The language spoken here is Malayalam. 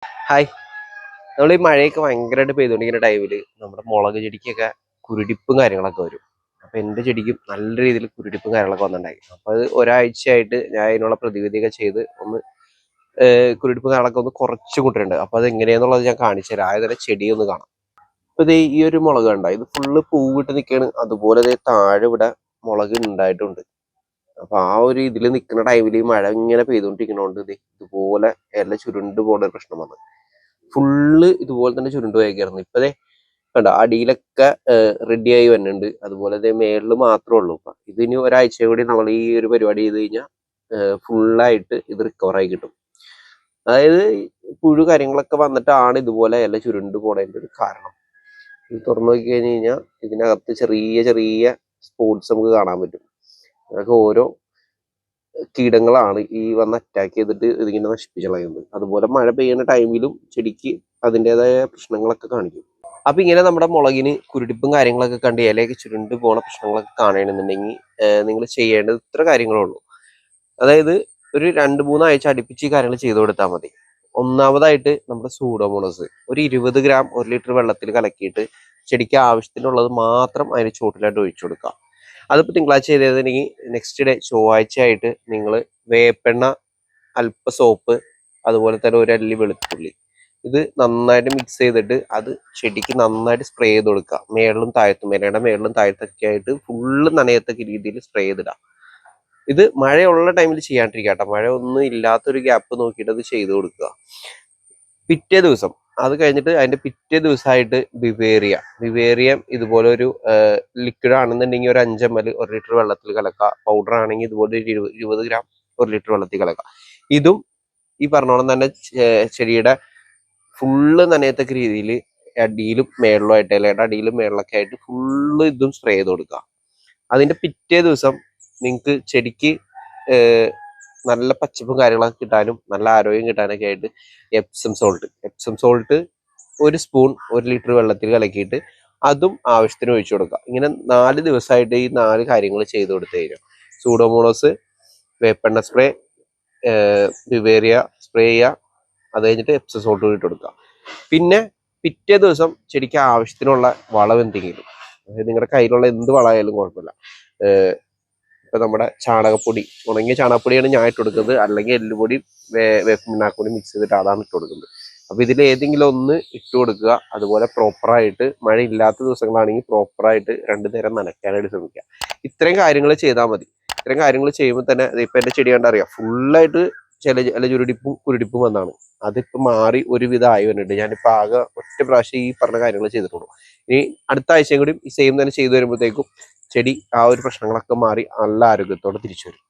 ഹായ്. നമ്മൾ ഈ മഴയൊക്കെ ഭയങ്കരമായിട്ട് പെയ്തുകൊണ്ടിരിക്കുന്ന ടൈമിൽ നമ്മുടെ മുളക് ചെടിക്കൊക്കെ കുരുടിപ്പും കാര്യങ്ങളൊക്കെ വരും. അപ്പൊ എൻ്റെ ചെടിക്കും നല്ല രീതിയിൽ കുരുടിപ്പും കാര്യങ്ങളൊക്കെ വന്നിട്ടുണ്ടായി. അപ്പൊ അത് ഒരാഴ്ചയായിട്ട് ഞാൻ അതിനുള്ള പ്രതിവിധിയൊക്കെ ചെയ്ത് ഒന്ന് കുരുടിപ്പും കാര്യങ്ങളൊക്കെ ഒന്ന് കുറച്ച് കൂട്ടിട്ടുണ്ട്. അപ്പൊ അത് എങ്ങനെയാന്നുള്ളത് ഞാൻ കാണിച്ചു തരാം. ആദ്യം തന്നെ ചെടി ഒന്ന് കാണാം. ഇപ്പൊ ഇത് ഈ ഒരു മുളക് കണ്ട, ഇത് ഫുള്ള് പൂവിട്ട് നിൽക്കുകയാണ്. അതുപോലെ ഇത് താഴെ ഇവിടെ മുളക് ഉണ്ടായിട്ടുണ്ട്. അപ്പൊ ആ ഒരു ഇതിൽ നിൽക്കുന്ന ടൈമിൽ ഈ മഴ ഇങ്ങനെ പെയ്തുകൊണ്ടിരിക്കുന്നതുകൊണ്ട് ഇത് ഇതുപോലെ ഇല ചുരുണ്ട് പോകുന്ന ഒരു പ്രശ്നം വന്നു. ഫുള്ള് ഇതുപോലെ തന്നെ ചുരുണ്ട് പോയേക്കായിരുന്നു. ഇപ്പതേ കണ്ട അടിയിലൊക്കെ റെഡിയായി വരുന്നുണ്ട്. അതുപോലെ തന്നെ മേളിൽ മാത്രമേ ഉള്ളൂ. ഇപ്പൊ ഇതിന് ഒരാഴ്ച കൂടി നമ്മൾ ഈ ഒരു പരിപാടി ചെയ്ത് കഴിഞ്ഞാൽ ഫുള്ളായിട്ട് ഇത് റിക്കവർ ആയി കിട്ടും. അതായത് പുഴു കാര്യങ്ങളൊക്കെ വന്നിട്ടാണ് ഇതുപോലെ ഇല ചുരുണ്ട് പോണതിൻ്റെ ഒരു കാരണം. ഇത് തുറന്നു നോക്കി കഴിഞ്ഞ് കഴിഞ്ഞാൽ ഇതിനകത്ത് ചെറിയ ചെറിയ സ്പോട്സ് നമുക്ക് കാണാൻ പറ്റും. അതൊക്കെ ഓരോ കീടങ്ങളാണ് ഈ വന്ന് അറ്റാക്ക് ചെയ്തിട്ട് ഇതിങ്ങനെ നശിപ്പിച്ച് കളയുന്നത്. അതുപോലെ മഴ പെയ്യുന്ന ടൈമിലും ചെടിക്ക് അതിൻ്റെതായ പ്രശ്നങ്ങളൊക്കെ കാണിക്കും. അപ്പൊ ഇങ്ങനെ നമ്മുടെ മുളകിന് കുരുടിപ്പും കാര്യങ്ങളൊക്കെ കണ്ട് ഇലയൊക്കെ ചുരുണ്ട് പോണ പ്രശ്നങ്ങളൊക്കെ കാണണമെന്നുണ്ടെങ്കിൽ നിങ്ങൾ ചെയ്യേണ്ടത് ഇത്ര കാര്യങ്ങളേ ഉള്ളൂ. അതായത് ഒരു 2-3 ആഴ്ച അടുപ്പിച്ച് ഈ കാര്യങ്ങൾ ചെയ്തു കൊടുത്താൽ മതി. ഒന്നാമതായിട്ട് നമ്മുടെ സൂഡോമോണസ് ഒരു 20 ഗ്രാം 1 ലിറ്റർ വെള്ളത്തിൽ കലക്കിയിട്ട് ചെടിക്ക് ആവശ്യത്തിനുള്ളത് മാത്രം അതിന് ചുവട്ടിലായിട്ട് ഒഴിച്ചു കൊടുക്കുക. അതിപ്പോൾ തിങ്കളാഴ്ച ചെയ്തതെങ്കിൽ നെക്സ്റ്റ് ഡേ ചൊവ്വാഴ്ചയായിട്ട് നിങ്ങൾ വേപ്പെണ്ണ, അല്പ സോപ്പ്, അതുപോലെ തന്നെ ഒരു അല്ലി വെളുത്തുള്ളി, ഇത് നന്നായിട്ട് മിക്സ് ചെയ്തിട്ട് അത് ചെടിക്ക് നന്നായിട്ട് സ്പ്രേ ചെയ്ത് കൊടുക്കുക. മേളിലും താഴത്തും, ഇലയുടെ മേളിലും താഴത്തൊക്കെ ആയിട്ട് ഫുള്ള് നനയത്തക്ക രീതിയിൽ സ്പ്രേ ചെയ്തിടുക. ഇത് മഴയുള്ള ടൈമിൽ ചെയ്യാണ്ടിരിക്കുക കേട്ടോ. മഴ ഒന്നും ഇല്ലാത്തൊരു ഗ്യാപ്പ് നോക്കിയിട്ട് അത് ചെയ്ത് കൊടുക്കുക. പിറ്റേ ദിവസം അത് കഴിഞ്ഞിട്ട് അതിന്റെ പിറ്റേ ദിവസമായിട്ട് വിവേറിയം ഇതുപോലെ ഒരു ലിക്വിഡ് ആണെന്നുണ്ടെങ്കിൽ ഒരു 5 ml 1 ലിറ്റർ വെള്ളത്തിൽ കലക്കുക. പൗഡർ ആണെങ്കിൽ ഇതുപോലെ ഒരു 20 ഗ്രാം 1 ലിറ്റർ വെള്ളത്തിൽ കലക്കുക. ഇതും ഈ പറഞ്ഞോളം തന്നെ ചെടിയുടെ ഫുള്ള് നനയത്തക്ക രീതിയിൽ അടിയിലും മേളിലുമായിട്ട്, ഇലയുടെ അടിയിലും മേളിലൊക്കെ ആയിട്ട് ഫുള്ള് ഇതും സ്പ്രേ ചെയ്ത് കൊടുക്കുക. അതിന്റെ പിറ്റേ ദിവസം നിങ്ങൾക്ക് ചെടിക്ക് നല്ല പച്ചപ്പും കാര്യങ്ങളൊക്കെ കിട്ടാനും നല്ല ആരോഗ്യം കിട്ടാനൊക്കെ ആയിട്ട് എപ്സം സോൾട്ട് 1 സ്പൂൺ 1 ലിറ്റർ വെള്ളത്തിൽ കലക്കിയിട്ട് അതും ആവശ്യത്തിന് ഒഴിച്ചു കൊടുക്കുക. ഇങ്ങനെ 4 ദിവസമായിട്ട് ഈ 4 കാര്യങ്ങൾ ചെയ്തു കൊടുത്തു കഴിഞ്ഞാൽ സൂഡോമോണോസ്, വേപ്പെണ്ണ സ്പ്രേ, വിവേറിയ സ്പ്രേ ചെയ്യുക. അത് കഴിഞ്ഞിട്ട് എപ്സം സോൾട്ട് ഇട്ട് കൊടുക്കുക. പിന്നെ പിറ്റേ ദിവസം ചെടിക്ക് ആവശ്യത്തിനുള്ള വളം എന്തെങ്കിലും, അതായത് നിങ്ങളുടെ കയ്യിലുള്ള എന്ത് വളമായാലും കുഴപ്പമില്ല. ഇപ്പൊ നമ്മുടെ ചാണകപ്പൊടി, ഉണങ്ങിയ ചാണകപ്പൊടിയാണ് ഞാൻ ഇട്ട് കൊടുക്കുന്നത്. അല്ലെങ്കിൽ എല്ലുപൊടി, വേപ്പിണ്ണാക്കൂടി മിക്സ് ചെയ്തിട്ട് അതാണ് ഇട്ട് കൊടുക്കുന്നത്. അപ്പൊ ഇതിൽ ഏതെങ്കിലും ഒന്ന് ഇട്ട് കൊടുക്കുക. അതുപോലെ പ്രോപ്പറായിട്ട് മഴ ഇല്ലാത്ത ദിവസങ്ങളാണെങ്കിൽ പ്രോപ്പറായിട്ട് 2 നേരം നനയ്ക്കാനായിട്ട് ശ്രമിക്കുക. ഇത്രയും കാര്യങ്ങൾ ചെയ്താൽ മതി. ഇത്രയും കാര്യങ്ങൾ ചെയ്യുമ്പോൾ തന്നെ ഇപ്പൊ എന്റെ ചെടി കണ്ടറിയാം ഫുള്ളായിട്ട് ചില ചുരുടിപ്പും കുരുടിപ്പും വന്നാണ്. അതിപ്പോ മാറി ഒരുവിധം ആയി വരുന്നുണ്ട്. ഞാനിപ്പോ ആകെ ഒറ്റ പ്രാവശ്യം ഈ പറഞ്ഞ കാര്യങ്ങൾ ചെയ്തിട്ടുള്ളൂ. ഇനി അടുത്ത ആഴ്ചയും കൂടി ഈ സെയിം തന്നെ ചെയ്തു വരുമ്പോഴത്തേക്കും ചെടി ആ ഒരു പ്രശ്നങ്ങളൊക്കെ മാറി നല്ല ആരോഗ്യത്തോടെ തിരിച്ചു വരും.